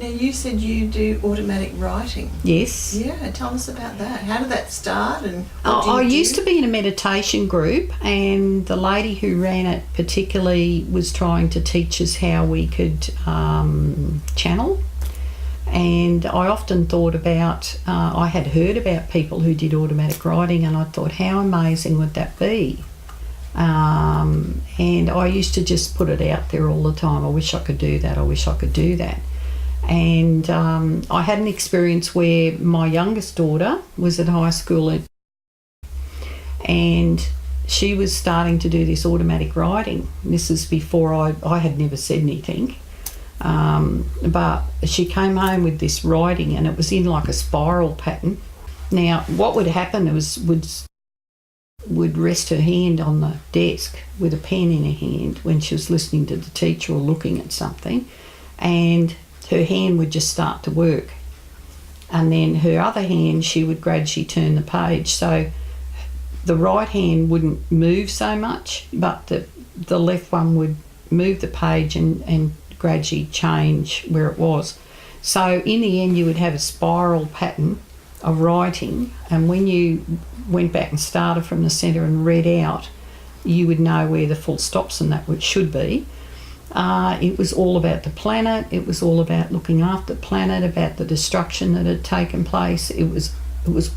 Now, you said you do automatic writing. Yes. Yeah, tell us about that. How did that start and what do you I do? used to be in a meditation group, and the lady who ran it particularly was trying to teach us how we could channel. And I often thought about, I had heard about people who did automatic writing, and I thought, how amazing would that be? And I used to just put it out there all the time. I wish I could do that. I wish I could do that. And I had an experience where my youngest daughter was at high school and she was starting to do this automatic writing. This is before I had never said anything. But she came home with this writing, and it was in like a spiral pattern. Now, what would happen was would rest her hand on the desk with a pen in her hand when she was listening to the teacher or looking at something, and her hand would just start to work. And then her other hand, she would gradually turn the page. So the right hand wouldn't move so much, but the left one would move the page and gradually change where it was. So in the end, you would have a spiral pattern of writing, and when you went back and started from the centre and read out, you would know where the full stops and that should be. It was all about the planet. It was all about looking after the planet, about the destruction that had taken place. It was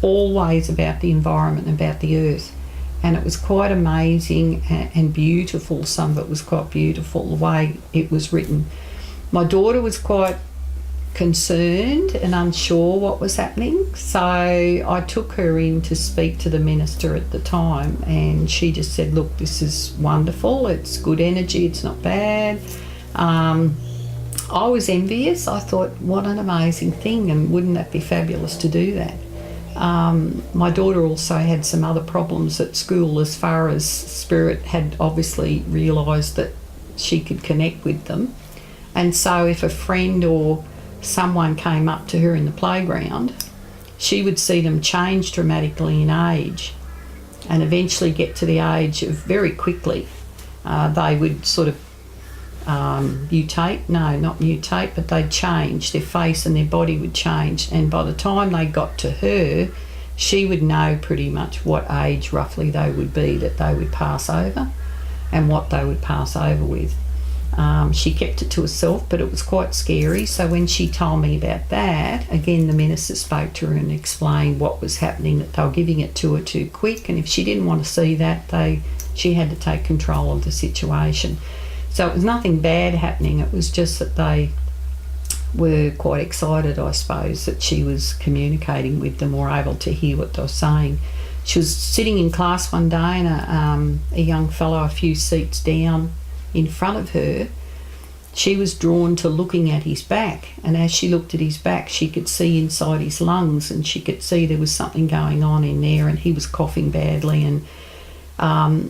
always about the environment, about the earth. And it was quite amazing and beautiful. Some of it was quite beautiful, the way it was written. My daughter was quite concerned and unsure what was happening, so I took her in to speak to the minister at the time, and she just said, look, this is wonderful, it's good energy, it's not bad. I was envious. I thought, what an amazing thing, and wouldn't that be fabulous to do that? My daughter also had some other problems at school, as far as Spirit had obviously realised that she could connect with them, and so if a friend or someone came up to her in the playground, she would see them change dramatically in age and eventually get to the age of, very quickly, they would sort of mutate, but they'd change. Their face and their body would change, and by the time they got to her, she would know pretty much what age roughly they would be that they would pass over and what they would pass over with. She kept it to herself, but it was quite scary. So when she told me about that, again, the minister spoke to her and explained what was happening, that they were giving it to her too quick, and if she didn't want to see that, she had to take control of the situation. So it was nothing bad happening. It was just that they were quite excited, I suppose, that she was communicating with them or able to hear what they were saying. She was sitting in class one day, and a young fellow a few seats down in front of her, she was drawn to looking at his back, and as she looked at his back, she could see inside his lungs, and she could see there was something going on in there, and he was coughing badly. And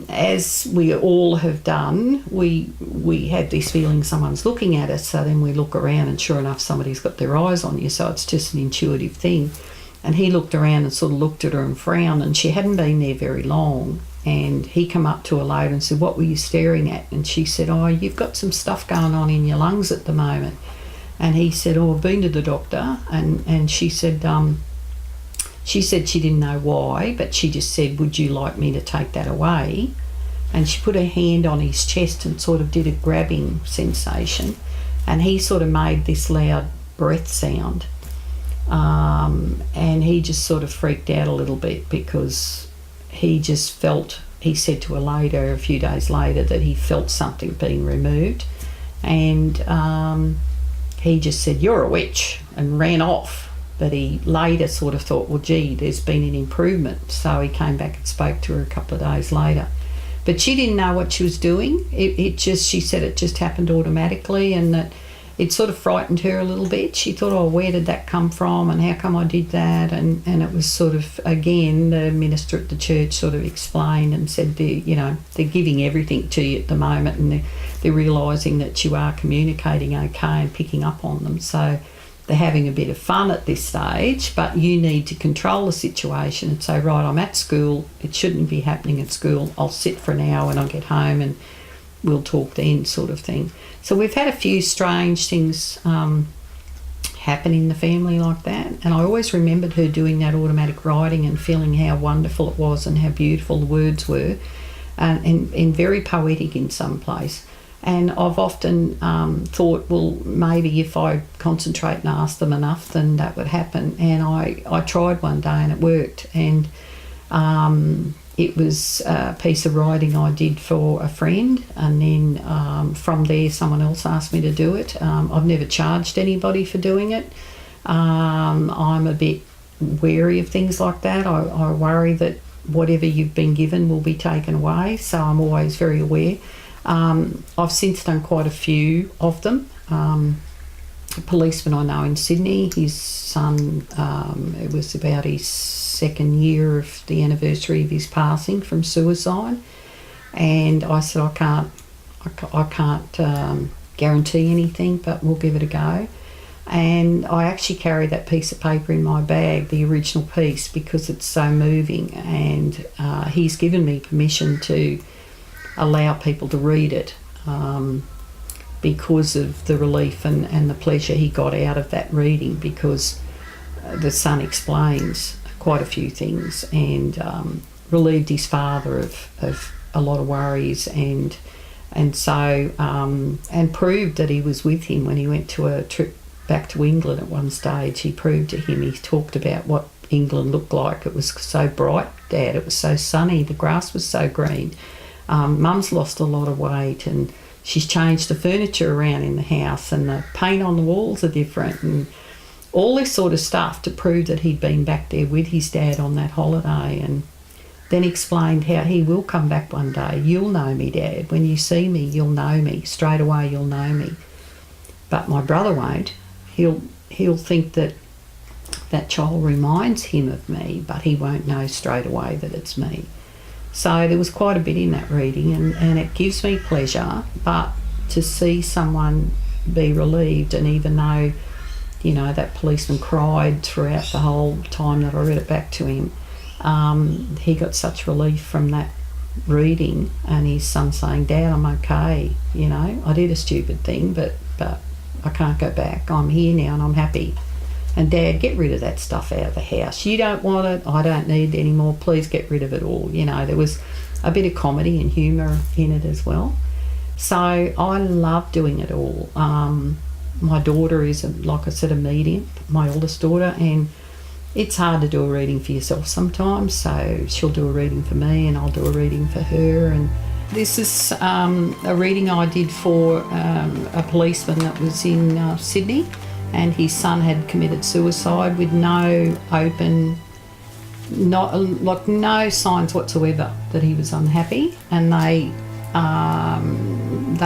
as we all have done, we had this feeling someone's looking at us, so then we look around and sure enough somebody's got their eyes on you, so it's just an intuitive thing. And he looked around and sort of looked at her and frowned, and she hadn't been there very long. And he come up to her later and said, what were you staring at? And she said, oh, you've got some stuff going on in your lungs at the moment. And he said, oh, I've been to the doctor. And she said she didn't know why, but she just said, would you like me to take that away? And she put her hand on his chest and sort of did a grabbing sensation. And he sort of made this loud breath sound. And he just sort of freaked out a little bit, because he just felt, he said to her later, a few days later, that he felt something being removed. And he just said, you're a witch, and ran off. But he later sort of thought, well, gee, there's been an improvement. So he came back and spoke to her a couple of days later. But she didn't know what she was doing. She said it just happened automatically, and that it sort of frightened her a little bit. She thought, oh, where did that come from, and how come I did that? And it was sort of, again, the minister at the church sort of explained and said, they're giving everything to you at the moment, and they're realising that you are communicating okay and picking up on them. So they're having a bit of fun at this stage, but you need to control the situation and say, right, I'm at school, it shouldn't be happening at school, I'll sit for an hour when I get home and we'll talk then, sort of thing. So we've had a few strange things happen in the family like that. And I always remembered her doing that automatic writing and feeling how wonderful it was and how beautiful the words were, and very poetic in some place. And I've often thought, well, maybe if I concentrate and ask them enough, then that would happen. And I tried one day and it worked. And it was a piece of writing I did for a friend, and then from there someone else asked me to do it. I've never charged anybody for doing it. I'm a bit wary of things like that. I worry that whatever you've been given will be taken away, so I'm always very aware. I've since done quite a few of them. A policeman I know in Sydney, his son, it was about his second year of the anniversary of his passing from suicide, and I said I can't guarantee anything, but we'll give it a go. And I actually carry that piece of paper in my bag, the original piece, because it's so moving, and he's given me permission to allow people to read it because of the relief and the pleasure he got out of that reading, because the son explains quite a few things and relieved his father of a lot of worries, and so and proved that he was with him when he went to a trip back to England at one stage. He proved to him, he talked about what England looked like. It was so bright, Dad, it was so sunny, the grass was so green. Mum's lost a lot of weight and she's changed the furniture around in the house and the paint on the walls are different, and all this sort of stuff to prove that he'd been back there with his dad on that holiday. And then explained how he will come back one day. You'll know me, Dad. When you see me, you'll know me. Straight away, you'll know me. But my brother won't. He'll think that that child reminds him of me, but he won't know straight away that it's me. So there was quite a bit in that reading, and it gives me pleasure, but to see someone be relieved, and even though, you know, that policeman cried throughout the whole time that I read it back to him, he got such relief from that reading, and his son saying, Dad, I'm okay, you know, I did a stupid thing, but I can't go back. I'm here now and I'm happy. And Dad, get rid of that stuff out of the house. You don't want it. I don't need it anymore. Please get rid of it all. You know, there was a bit of comedy and humour in it as well. So I love doing it all. My daughter is, like I said, a medium, my oldest daughter, and it's hard to do a reading for yourself sometimes. So she'll do a reading for me and I'll do a reading for her. And this is a reading I did for a policeman that was in Sydney, and his son had committed suicide with no signs whatsoever that he was unhappy, and they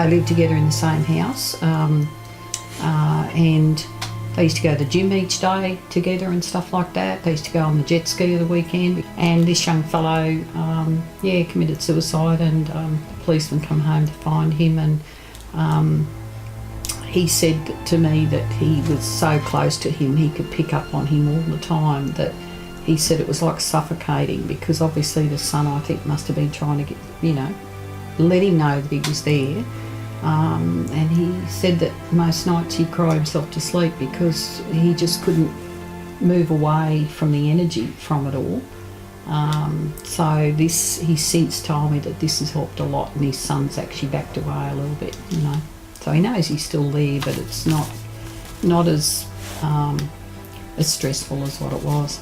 lived together in the same house, and they used to go to the gym each day together and stuff like that. They used to go on the jet ski of the weekend, and this young fellow committed suicide, and the policeman come home to find him, and he said to me that he was so close to him, he could pick up on him all the time, that he said it was like suffocating, because obviously the son, I think, must have been trying to get, you know, let him know that he was there. And he said that most nights he'd cry himself to sleep because he just couldn't move away from the energy from it all. So this, he's since told me that this has helped a lot, and his son's actually backed away a little bit, you know. So he knows he's still there, but it's not as stressful as what it was.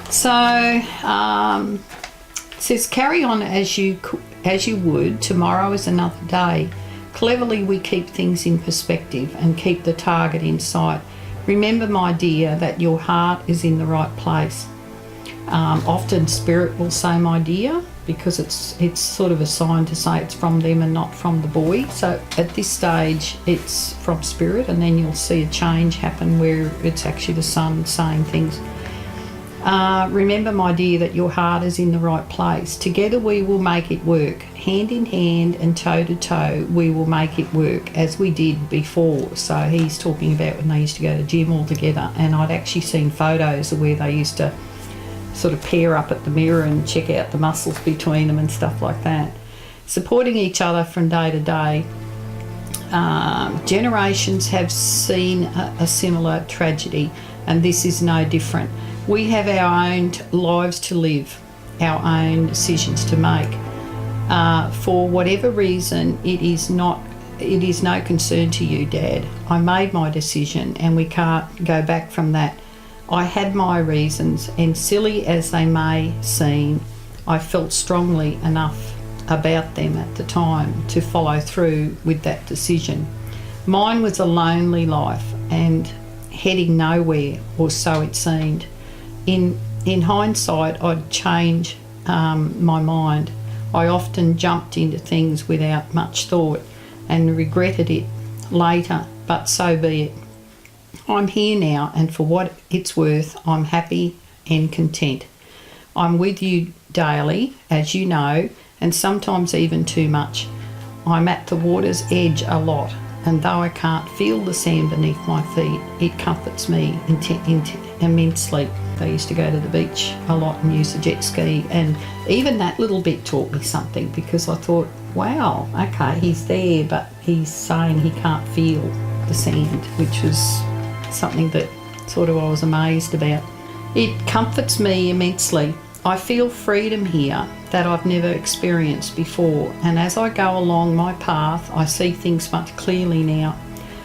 So it says, carry on as you would. Tomorrow is another day. Cleverly we keep things in perspective and keep the target in sight. Remember, my dear, that your heart is in the right place. Often Spirit will say, my dear, because it's sort of a sign to say it's from them and not from the boy. So at this stage it's from Spirit, and then you'll see a change happen where it's actually the son saying things. Remember, my dear, that your heart is in the right place. Together we will make it work. Hand in hand and toe to toe we will make it work, as we did before. So he's talking about when they used to go to the gym all together, and I'd actually seen photos of where they used to sort of pair up at the mirror and check out the muscles between them and stuff like that. Supporting each other from day to day. generations have seen a similar tragedy, and this is no different. We have our own lives to live, our own decisions to make. For whatever reason, it is no concern to you, Dad. I made my decision and we can't go back from that. I had my reasons, and silly as they may seem, I felt strongly enough about them at the time to follow through with that decision. Mine was a lonely life and heading nowhere, or so it seemed. In hindsight, I'd change my mind. I often jumped into things without much thought and regretted it later, but so be it. I'm here now, and for what it's worth, I'm happy and content. I'm with you daily, as you know, and sometimes even too much. I'm at the water's edge a lot, and though I can't feel the sand beneath my feet, it comforts me immensely. I used to go to the beach a lot and use the jet ski, and even that little bit taught me something, because I thought, wow, okay, he's there, but he's saying he can't feel the sand, which was something that sort of I was amazed about. It comforts me immensely. I feel freedom here that I've never experienced before, and as I go along my path, I see things much clearly now.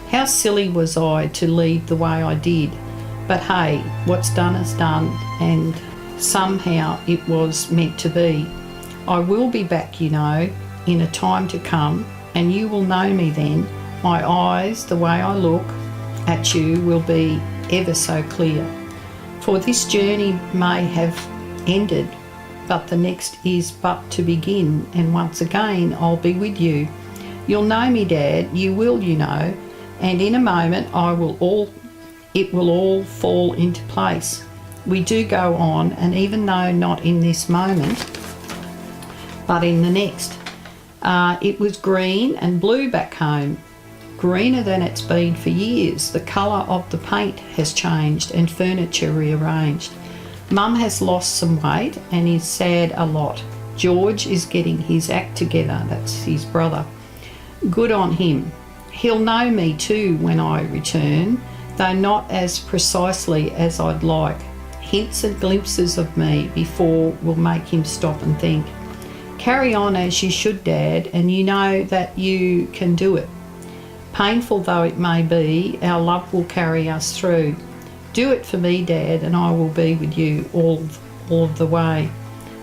How silly was I to lead the way I did? But hey, what's done is done, and somehow it was meant to be. I will be back, you know, in a time to come, and you will know me then. My eyes, the way I look at you, will be ever so clear. For this journey may have ended, but the next is but to begin, and once again I'll be with you. You'll know me, Dad, you will, you know, and in a moment it will all fall into place. We do go on, and even though not in this moment, but in the next. It was green and blue back home, greener than it's been for years. The colour of the paint has changed and furniture rearranged. Mum has lost some weight and is sad a lot. George is getting his act together, that's his brother. Good on him. He'll know me too when I return, though not as precisely as I'd like. Hints and glimpses of me before will make him stop and think. Carry on as you should, Dad, and you know that you can do it. Painful though it may be, our love will carry us through. Do it for me, Dad, and I will be with you all of the way.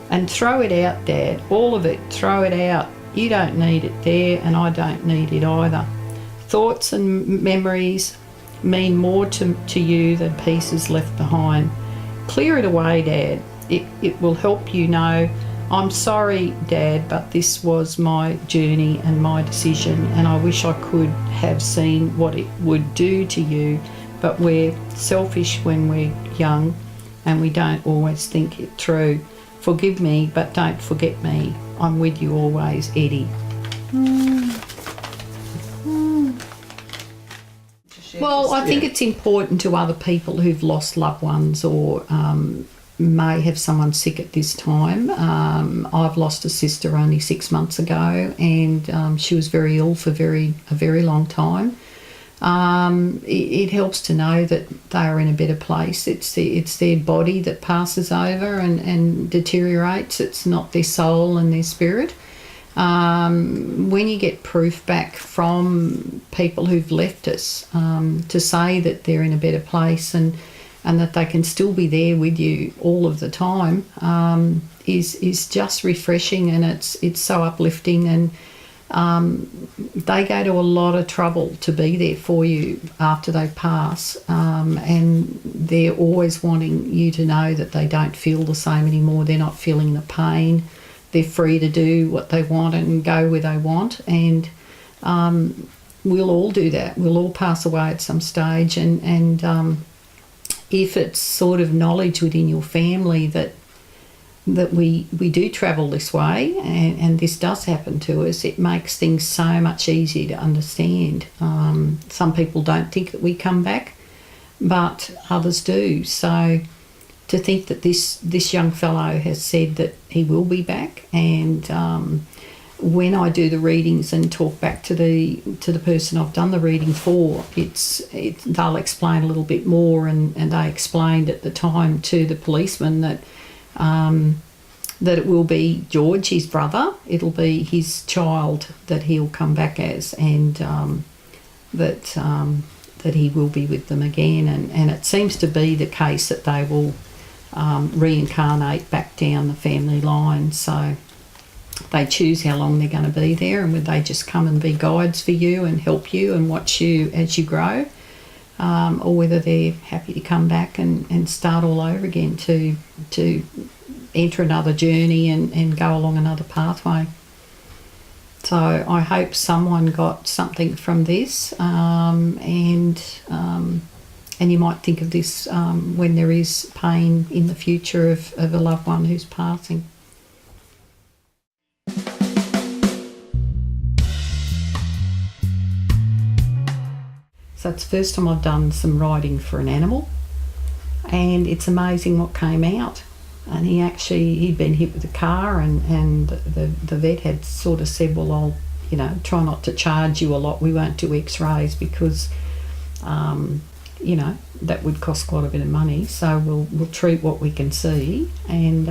And throw it out, Dad, all of it, throw it out. You don't need it there, and I don't need it either. Thoughts and memories mean more to you than pieces left behind. Clear it away, Dad. It will help you know. I'm sorry, Dad, but this was my journey and my decision, and I wish I could have seen what it would do to you, but we're selfish when we're young and we don't always think it through. Forgive me, but don't forget me. I'm with you always, Eddie. Well, I think it's important to other people who've lost loved ones or may have someone sick at this time. I've lost a sister only 6 months ago, and she was very ill for a very long time. It helps to know that they are in a better place. It's their body that passes over and deteriorates. It's not their soul and their spirit. When you get proof back from people who've left us to say that they're in a better place and that they can still be there with you all of the time is just refreshing, and it's so uplifting, and they go to a lot of trouble to be there for you after they pass, and they're always wanting you to know that they don't feel the same anymore. They're not feeling the pain. They're free to do what they want and go where they want, and we'll all do that. We'll all pass away at some stage, and if it's sort of knowledge within your family that we do travel this way and this does happen to us, it makes things so much easier to understand. Some people don't think that we come back, but others do. So to think that this young fellow has said that he will be back, and when I do the readings and talk back to the person I've done the reading for, they'll explain a little bit more, and they explained at the time to the policeman that it will be George, his brother. It'll be his child that he'll come back as, and that he will be with them again. And it seems to be the case that they will reincarnate back down the family line. So they choose how long they're going to be there, and whether they just come and be guides for you and help you and watch you as you grow, or whether they're happy to come back and start all over again to enter another journey and go along another pathway. So I hope someone got something from this, and you might think of this when there is pain in the future of a loved one who's passing. So it's the first time I've done some writing for an animal, and it's amazing what came out. And he'd been hit with a car, and the vet had sort of said, well, I'll, try not to charge you a lot. We won't do x-rays because, that would cost quite a bit of money. So we'll treat what we can see. And,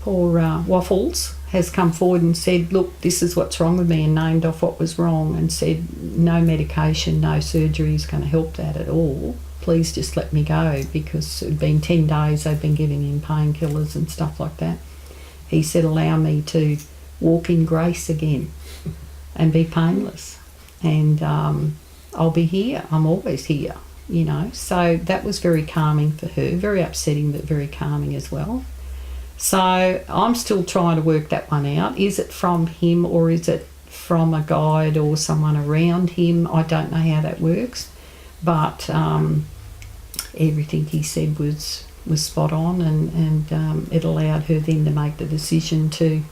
poor Waffles has come forward and said, look, this is what's wrong with me, and named off what was wrong and said no medication, no surgery is going to help that at all. Please just let me go, because it had been 10 days they've been giving him painkillers and stuff like that. He said, allow me to walk in grace again and be painless, and I'll be here. I'm always here, So that was very calming for her, very upsetting but very calming as well. So I'm still trying to work that one out. Is it from him, or is it from a guide or someone around him? I don't know how that works, but everything he said was spot on, and it allowed her then to make the decision to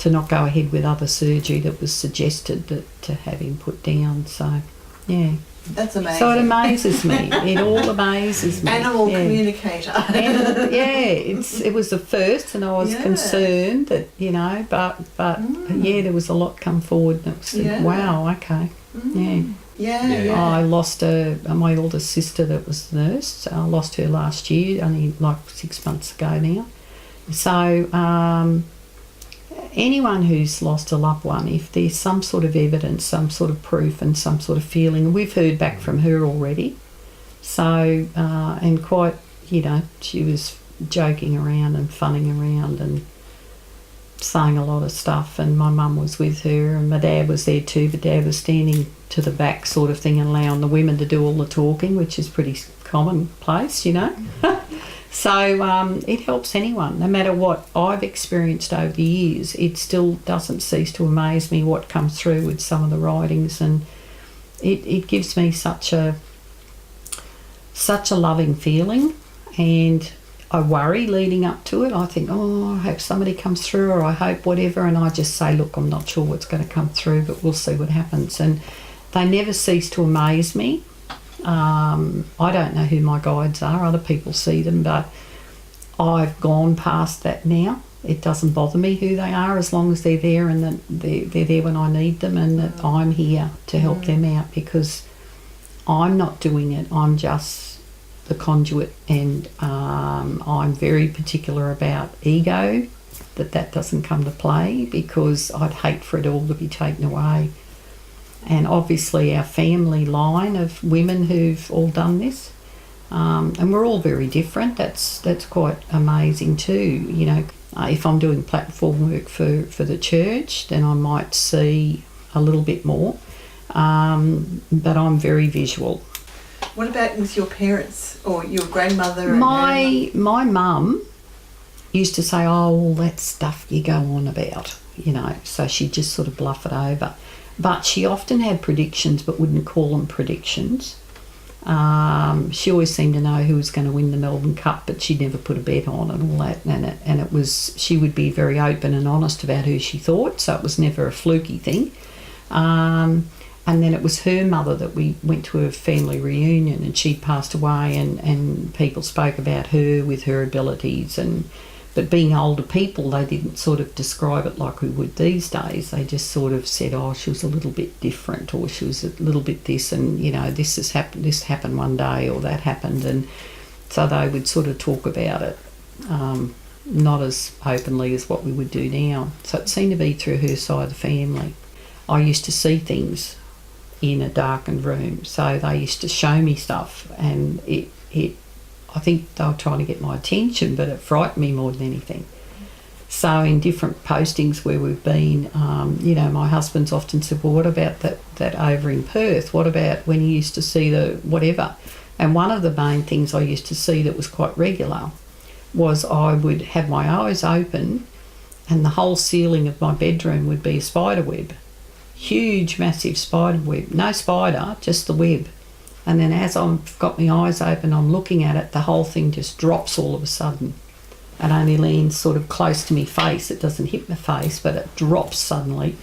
not go ahead with other surgery that was suggested, that to have him put down. So yeah, that's amazing. So it amazes me. It all amazes me. Animal communicator. It was the first, and I was concerned that but there was a lot come forward, and it was wow, okay, I lost my oldest sister that was the nurse. I lost her last year, only like 6 months ago now. So anyone who's lost a loved one, if there's some sort of evidence, some sort of proof and some sort of feeling, we've heard back from her already. So, and quite, she was joking around and funning around and saying a lot of stuff, and my mum was with her, and my dad was there too, but Dad was standing to the back sort of thing and allowing the women to do all the talking, which is pretty commonplace, So it helps anyone, no matter what I've experienced over the years. It still doesn't cease to amaze me what comes through with some of the writings, and it gives me such a loving feeling, and I worry leading up to it. I think, I hope somebody comes through, or I hope whatever, and I just say, look, I'm not sure what's going to come through, but we'll see what happens. And they never cease to amaze me. I don't know who my guides are. Other people see them, but I've gone past that now. It doesn't bother me who they are, as long as they're there, and that they're there when I need them, and that I'm here to help them out, because I'm not doing it. I'm just the conduit, and I'm very particular about ego, that doesn't come to play, because I'd hate for it all to be taken away. And obviously our family line of women who've all done this, and we're all very different. That's quite amazing too. If I'm doing platform work for the church, then I might see a little bit more, but I'm very visual. What about with your parents or your grandmother? My mum used to say, all that stuff you go on about, so she'd just sort of bluff it over. But she often had predictions, but wouldn't call them predictions. She always seemed to know who was going to win the Melbourne Cup, but she'd never put a bet on and all that. And it was, she would be very open and honest about who she thought, so it was never a fluky thing. And then it was her mother that we went to a family reunion, and she'd passed away, and people spoke about her with her abilities and But being older people, they didn't sort of describe it like we would these days. They just sort of said, oh, she was a little bit different, or she was a little bit this, and, you know, this happened one day, or that happened. And so they would sort of talk about it, not as openly as what we would do now. So it seemed to be through her side of the family. I used to see things in a darkened room, so they used to show me stuff, and I think they were trying to get my attention, but it frightened me more than anything. So in different postings where we've been, you know, my husband's often said, well, what about that over in Perth? What about when you used to see the whatever? And one of the main things I used to see that was quite regular was I would have my eyes open and the whole ceiling of my bedroom would be a spider web. Huge, massive spider web. No spider, just the web. And then as I've got my eyes open, I'm looking at it, the whole thing just drops all of a sudden. It only lands sort of close to my face. It doesn't hit my face, but it drops suddenly,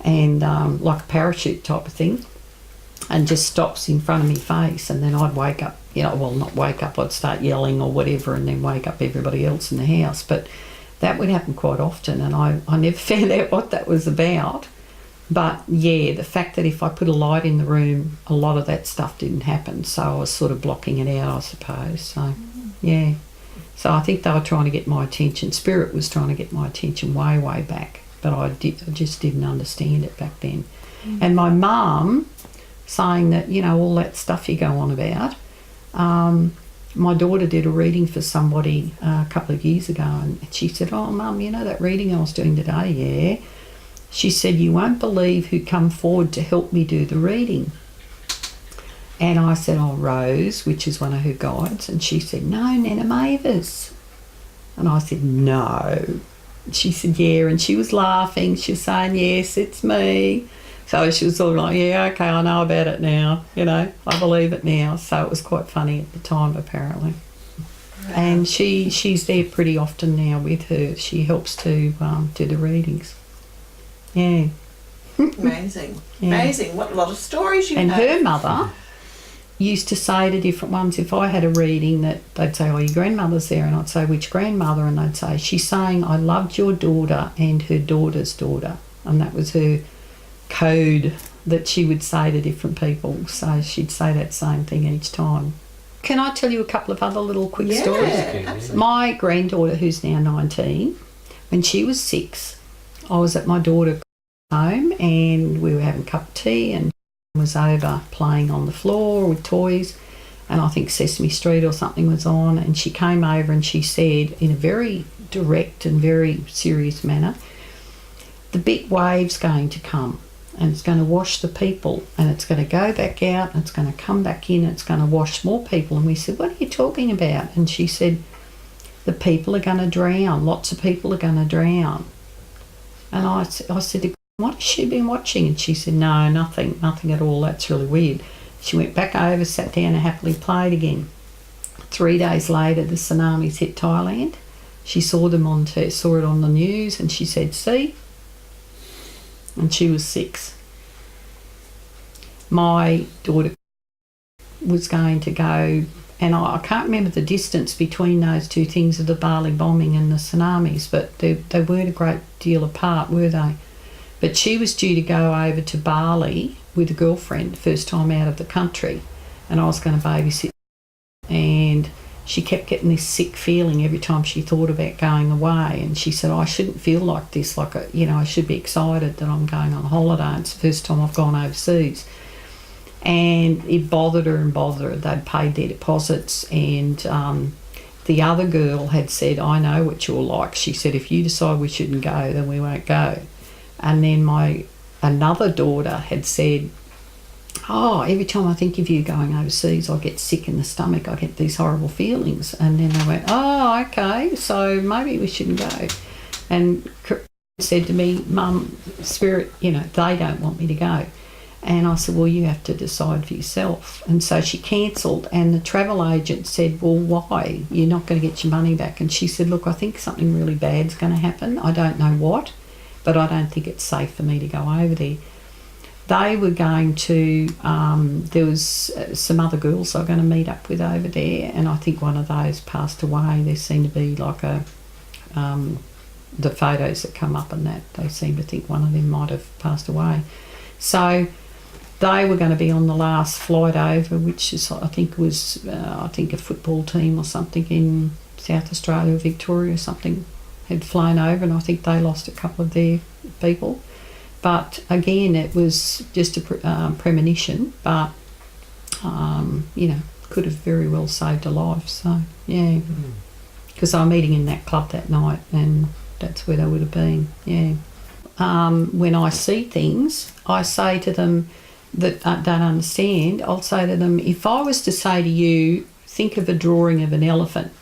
and like a parachute type of thing, and just stops in front of my face. And then I'd wake up, you know, well, not wake up, I'd start yelling or whatever, and then wake up everybody else in the house. But that would happen quite often, and I never found out what that was about. But yeah, the fact that if I put a light in the room, a lot of that stuff didn't happen. So I was sort of blocking it out, I suppose. So, yeah. So I think they were trying to get my attention. Spirit was trying to get my attention way, way back. But I just didn't understand it back then. And my mum saying that, you know, all that stuff you go on about. My daughter did a reading for somebody a couple of years ago, and she said, oh, Mum, you know that reading I was doing today? Yeah. She said, you won't believe who come forward to help me do the reading. And I said, oh, Rose, which is one of her guides. And she said, no, Nana Mavis. And I said, no. She said, yeah. And she was laughing. She was saying, yes, it's me. So she was sort of like, yeah, okay, I know about it now. You know, I believe it now. So it was quite funny at the time, apparently. And she's there pretty often now with her. She helps to do the readings. Yeah. Amazing. Yeah. Amazing. What a lot of stories you have. And her mother used to say to different ones, if I had a reading, that they'd say, oh, your grandmother's there, and I'd say, which grandmother? And they'd say, she's saying, I loved your daughter and her daughter's daughter. And that was her code that she would say to different people. So she'd say that same thing each time. Can I tell you a couple of other little quick stories? Absolutely. My granddaughter, who's now 19, when she was 6, I was at my daughter's home and we were having a cup of tea, and was over playing on the floor with toys, and I think Sesame Street or something was on, and she came over and she said in a very direct and very serious manner, the big wave's going to come and it's going to wash the people, and it's going to go back out and it's going to come back in and it's going to wash more people. And we said, what are you talking about? And she said, the people are going to drown, lots of people are going to drown. And I said, what has she been watching? And she said, no, nothing at all. That's really weird. She went back over, sat down and happily played again. 3 days later, the tsunamis hit Thailand. She saw it on the news, and she said, see? And she was 6. My daughter was going to go, and I can't remember the distance between those two things of the Bali bombing and the tsunamis, but they weren't a great deal apart, were they? But she was due to go over to Bali with a girlfriend, first time out of the country, and I was going to babysit. And she kept getting this sick feeling every time she thought about going away. And she said, I shouldn't feel like this, I should be excited that I'm going on holiday. It's the first time I've gone overseas. And it bothered her and bothered her. They'd paid their deposits, and the other girl had said, I know what you're like. She said, if you decide we shouldn't go, then we won't go. And then my another daughter had said, oh, every time I think of you going overseas, I get sick in the stomach. I get these horrible feelings. And then they went, oh, okay, so maybe we shouldn't go. And said to me, Mum, Spirit, they don't want me to go. And I said, well, you have to decide for yourself. And so she cancelled, and the travel agent said, well, why? You're not going to get your money back. And she said, look, I think something really bad's going to happen. I don't know what, but I don't think it's safe for me to go over there. They were going to, there was some other girls they were going to meet up with over there, and I think one of those passed away. There seemed to be like a the photos that come up and that they seem to think one of them might have passed away. So they were going to be on the last flight over, which is I think a football team or something in South Australia, Victoria or something had flown over, and I think they lost a couple of their people. But again, it was just a premonition, but could have very well saved a life. So yeah, because they were meeting in that club that night, and that's where they would have been. Yeah. When I see things, I say to them that don't understand. I'll say to them, if I was to say to you, think of a drawing of an elephant,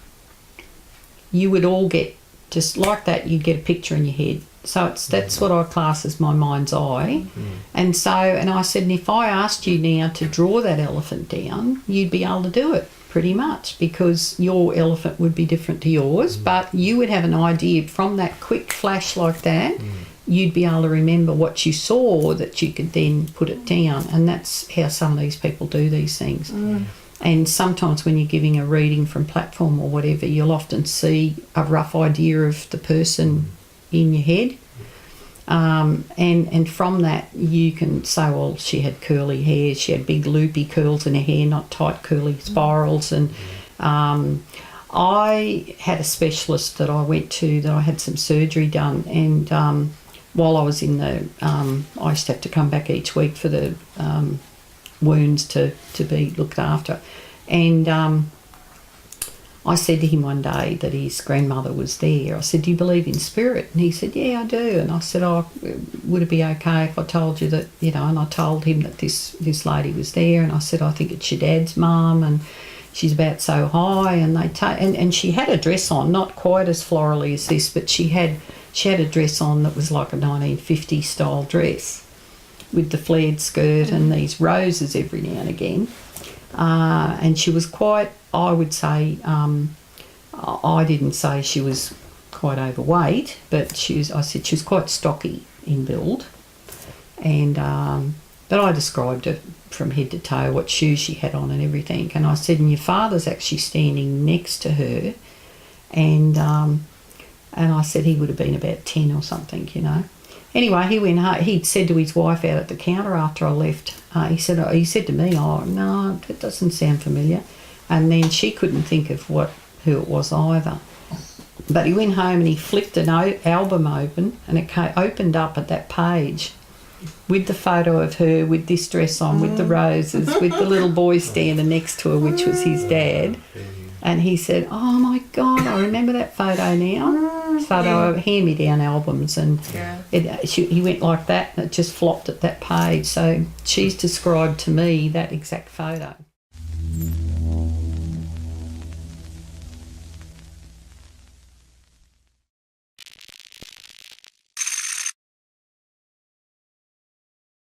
you would all get just like that. You'd get a picture in your head. So that's what I class as my mind's eye. And I said, and if I asked you now to draw that elephant down, you'd be able to do it pretty much, because your elephant would be different to yours, but you would have an idea from that quick flash like that. You'd be able to remember what you saw, that you could then put it down. And that's how some of these people do these things. And sometimes when you're giving a reading from platform or whatever, you'll often see a rough idea of the person in your head. And from that you can say, well, she had curly hair, she had big loopy curls in her hair, not tight curly spirals. And I had a specialist that I went to, that I had some surgery done, and while I was in the I used to have to come back each week for the wounds to be looked after. And I said to him one day that his grandmother was there. I said, do you believe in spirit? And he said, yeah, I do. And I said, would it be okay if I told you that, and I told him that this lady was there, and I said, I think it's your dad's mum, and she's about so high, and and she had a dress on, not quite as florally as this, but she had a dress on that was like a 1950s style dress with the flared skirt and these roses every now and again. And she was quite, I would say, I didn't say she was quite overweight, but I said she was quite stocky in build. And but I described her from head to toe, what shoes she had on and everything. And I said, and your father's actually standing next to her. And I said he would have been about 10 or something, Anyway, he went home. He'd said to his wife out at the counter after I left, he said to me, oh, no, that doesn't sound familiar. And then she couldn't think of who it was either. But he went home and he flipped an album open, and it opened up at that page with the photo of her with this dress on, with the roses, with the little boy standing next to her, which was his dad. And he said, oh my God, I remember that photo now. Photo of hand-me-down albums, and he went like that, and it just flopped at that page. So she's described to me that exact photo.